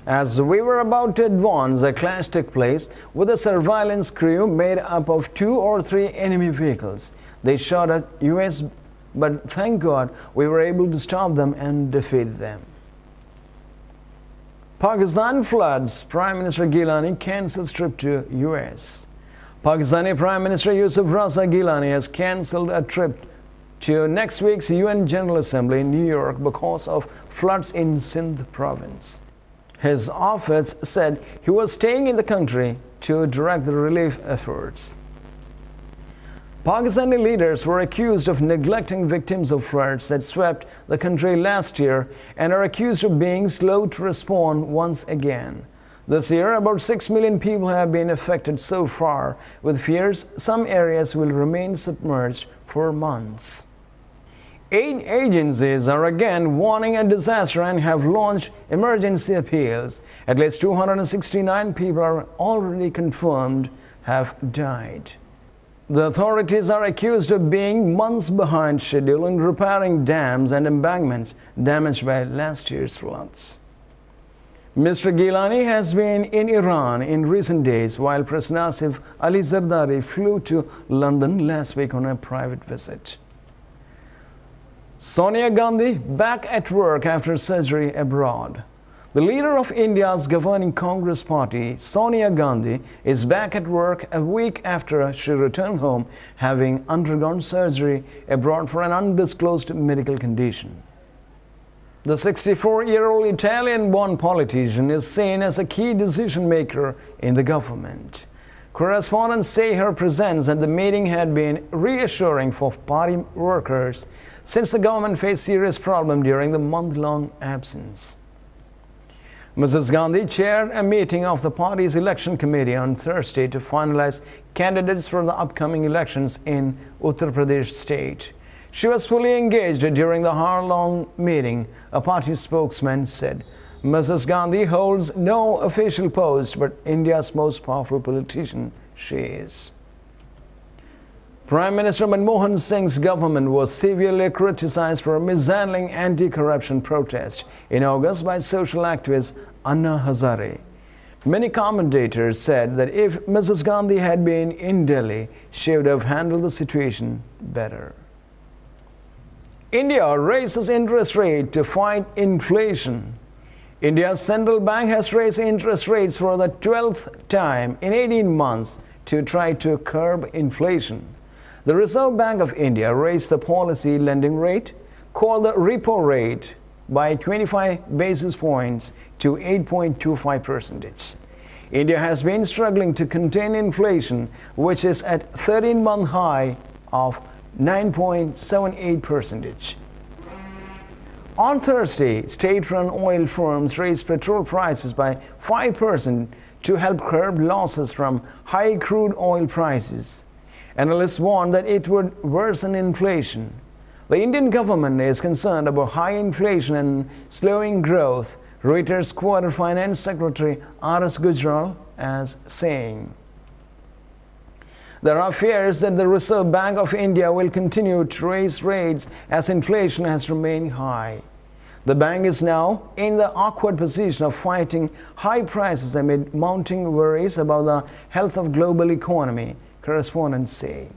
As we were about to advance, a clash took place with a surveillance crew made up of 2 or 3 enemy vehicles. They shot at US, but thank God we were able to stop them and defeat them. Pakistan floods. Prime Minister Gilani cancels trip to US. Pakistani Prime Minister Yusuf Raza Gilani has cancelled a trip to next week's UN General Assembly in New York because of floods in Sindh province. His office said he was staying in the country to direct the relief efforts. Pakistani leaders were accused of neglecting victims of floods that swept the country last year and are accused of being slow to respond once again. This year, about 6 million people have been affected so far, with fears some areas will remain submerged for months. Aid agencies are again warning a disaster and have launched emergency appeals. At least 269 people are already confirmed have died. The authorities are accused of being months behind schedule in repairing dams and embankments damaged by last year's floods. Mr. Gilani has been in Iran in recent days, while President Asif Ali Zardari flew to London last week on a private visit. Sonia Gandhi back at work after surgery abroad. The leader of India's governing Congress party, Sonia Gandhi, is back at work a week after she returned home, having undergone surgery abroad for an undisclosed medical condition. The 64-year-old Italian-born politician is seen as a key decision-maker in the government. Correspondents say her presence at the meeting had been reassuring for party workers since the government faced serious problems during the month-long absence. Mrs. Gandhi chaired a meeting of the party's election committee on Thursday to finalize candidates for the upcoming elections in Uttar Pradesh state. She was fully engaged during the hour-long meeting, a party spokesman said. Mrs. Gandhi holds no official post, but India's most powerful politician she is. Prime Minister Manmohan Singh's government was severely criticized for mishandling anti-corruption protests in August by social activist Anna Hazare. Many commentators said that if Mrs. Gandhi had been in Delhi, she would have handled the situation better. India raises interest rate to fight inflation. India's central bank has raised interest rates for the 12th time in 18 months to try to curb inflation. The Reserve Bank of India raised the policy lending rate, called the repo rate, by 25 basis points to 8.25%. India has been struggling to contain inflation, which is at a 13-month high of 9.78%. On Thursday, state-run oil firms raised petrol prices by 5% to help curb losses from high crude oil prices. Analysts warned that it would worsen inflation. The Indian government is concerned about high inflation and slowing growth, Reuters quoted Finance Secretary R.S. Gujral as saying. There are fears that the Reserve Bank of India will continue to raise rates as inflation has remained high. The bank is now in the awkward position of fighting high prices amid mounting worries about the health of global economy, correspondents say.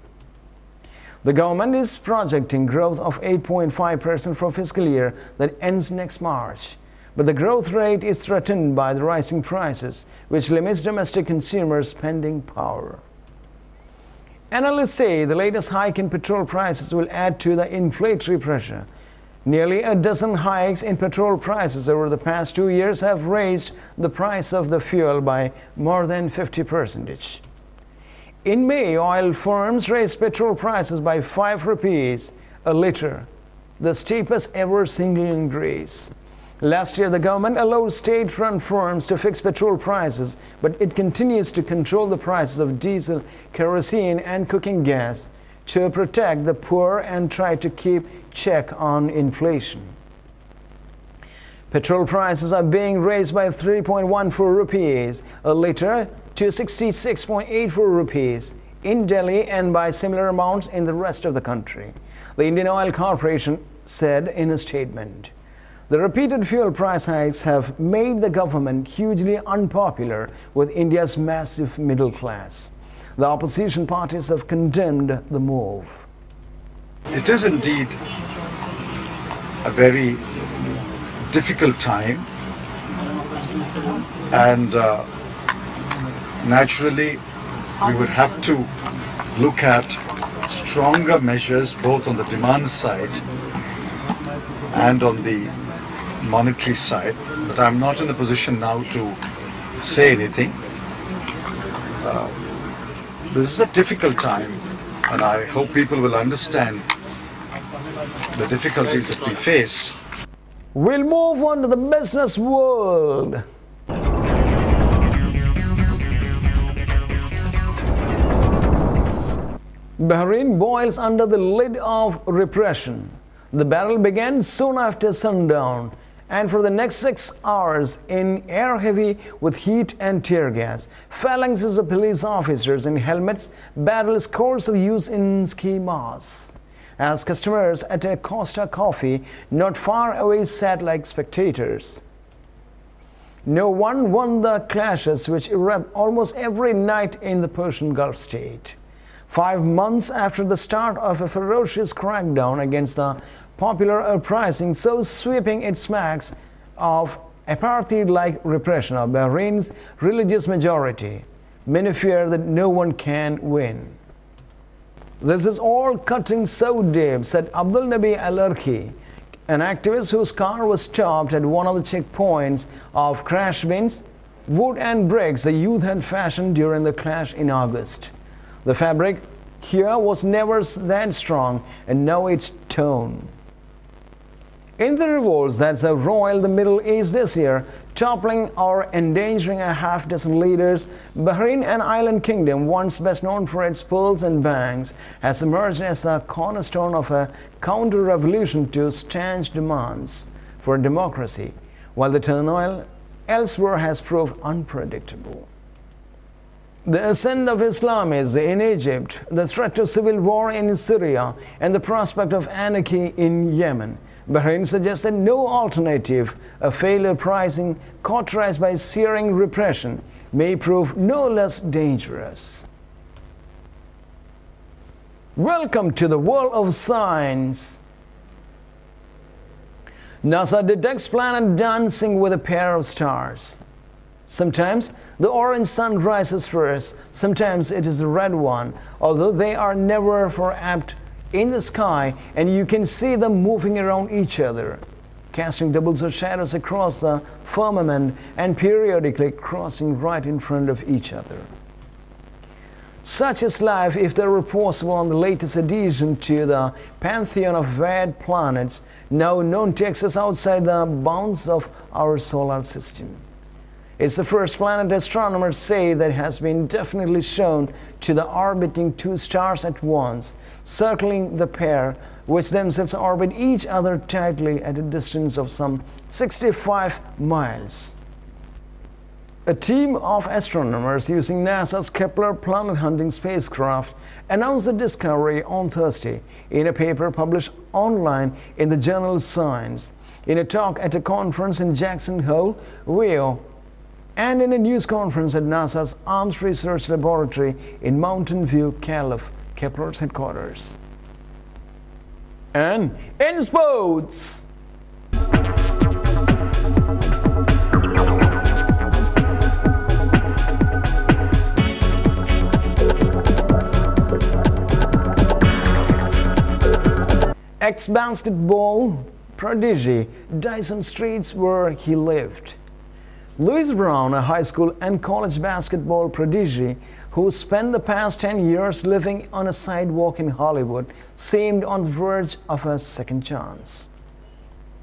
The government is projecting growth of 8.5% for fiscal year that ends next March. But the growth rate is threatened by the rising prices, which limits domestic consumers' spending power. Analysts say the latest hike in petrol prices will add to the inflationary pressure. Nearly a dozen hikes in petrol prices over the past 2 years have raised the price of the fuel by more than 50%. In May, oil firms raised petrol prices by 5 rupees a litre, the steepest ever single increase. Last year, the government allowed state-run firms to fix petrol prices, but it continues to control the prices of diesel, kerosene, and cooking gas to protect the poor and try to keep check on inflation. Petrol prices are being raised by 3.14 rupees a litre to 66.84 rupees in Delhi and by similar amounts in the rest of the country, the Indian Oil Corporation said in a statement. The repeated fuel price hikes have made the government hugely unpopular with India's massive middle class. The opposition parties have condemned the move. It is indeed a very difficult time, and naturally we would have to look at stronger measures both on the demand side and on the monetary side, but I'm not in a position now to say anything. This is a difficult time, and I hope people will understand the difficulties that we face. We'll move on to the business world. Bahrain boils under the lid of repression. The battle began soon after sundown, and for the next 6 hours in air heavy with heat and tear gas, phalanxes of police officers in helmets battled scores of youths in ski masks. As customers at a Costa Coffee not far away sat like spectators. No one won the clashes which erupt almost every night in the Persian Gulf state. 5 months after the start of a ferocious crackdown against the popular uprising so sweeping it smacks of apartheid-like repression of Bahrain's religious majority, many fear that no one can win. This is all cutting so deep, said Abdul Nabi Al-Arki, an activist whose car was stopped at one of the checkpoints of crash bins, wood and bricks the youth had fashioned during the clash in August. The fabric here was never that strong, and now it's torn. In the revolts that have roiled the Middle East this year, toppling or endangering a half-dozen leaders, Bahrain, an island kingdom once best known for its pearls and banks, has emerged as the cornerstone of a counter-revolution to stanch demands for democracy, while the turmoil elsewhere has proved unpredictable. The ascent of Islamism in Egypt, the threat of civil war in Syria, and the prospect of anarchy in Yemen, Bahrain suggested no alternative, a failure pricing cauterized by searing repression, may prove no less dangerous. Welcome to the world of science. NASA detects planet dancing with a pair of stars. Sometimes the orange sun rises first, sometimes it is the red one, although they are never for apt in the sky, and you can see them moving around each other, casting doubles of shadows across the firmament and periodically crossing right in front of each other. Such is life, if there were possible, on the latest addition to the pantheon of red planets now known to exist outside the bounds of our solar system. It's the first planet astronomers say that has been definitely shown to the orbiting 2 stars at once, circling the pair, which themselves orbit each other tightly at a distance of some 65 miles. A team of astronomers using NASA's Kepler planet-hunting spacecraft announced the discovery on Thursday in a paper published online in the journal Science, in a talk at a conference in Jackson Hole, Ohio, and in a news conference at NASA's Arms Research Laboratory in Mountain View, Calif, Kepler's headquarters. And in sports, ex-basketball prodigy dies on streets where he lived. Louis Brown, a high school and college basketball prodigy who spent the past 10 years living on a sidewalk in Hollywood, seemed on the verge of a second chance.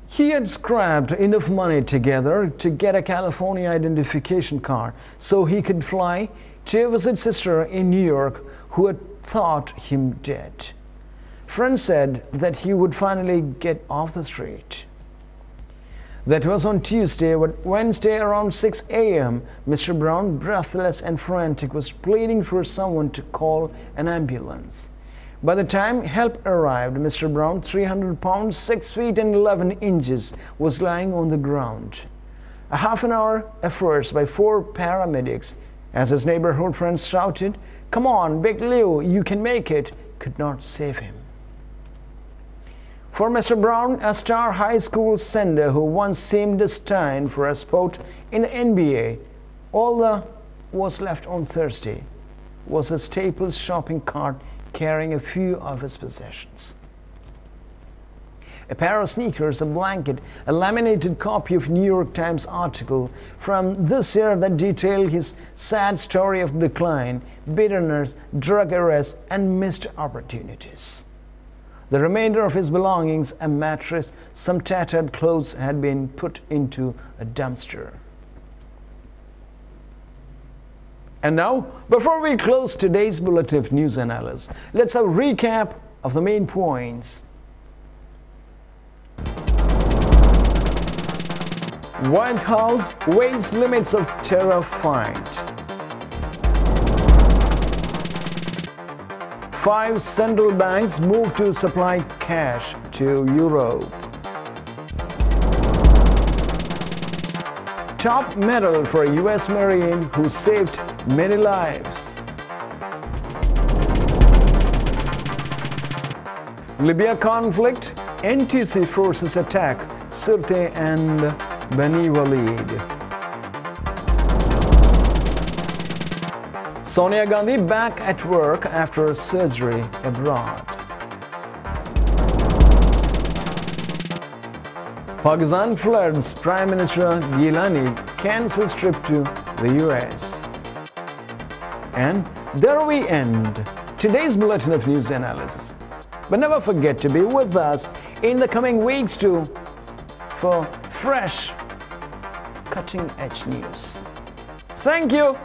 He had scrapped enough money together to get a California identification card so he could fly to visit sister in New York who had thought him dead. Friends said that he would finally get off the street. That was on Tuesday, but Wednesday around 6 a.m., Mr. Brown, breathless and frantic, was pleading for someone to call an ambulance. By the time help arrived, Mr. Brown, 300 pounds, 6 feet and 11 inches, was lying on the ground. A half-an-hour efforts by 4 paramedics, as his neighborhood friends shouted, "Come on, Big Leo, you can make it," could not save him. For Mr. Brown, a star high school sender who once seemed destined for a spot in the NBA, all that was left on Thursday was a Staples shopping cart carrying a few of his possessions. A pair of sneakers, a blanket, a laminated copy of a New York Times article from this year that detailed his sad story of decline, bitterness, drug arrest, and missed opportunities. The remainder of his belongings, a mattress, some tattered clothes, had been put into a dumpster. And now, before we close today's bulletin of news analysis, let's have a recap of the main points. White House weighs limits of terror fight. 5 central banks move to supply cash to Europe. Top medal for a U.S. Marine who saved many lives. Libya conflict, NTC forces attack Sirte and Bani Walid. Sonia Gandhi back at work after surgery abroad. Pakistan floods, Prime Minister Gilani cancels trip to the US. And there we end today's bulletin of news analysis. But never forget to be with us in the coming weeks too for fresh, cutting-edge news. Thank you.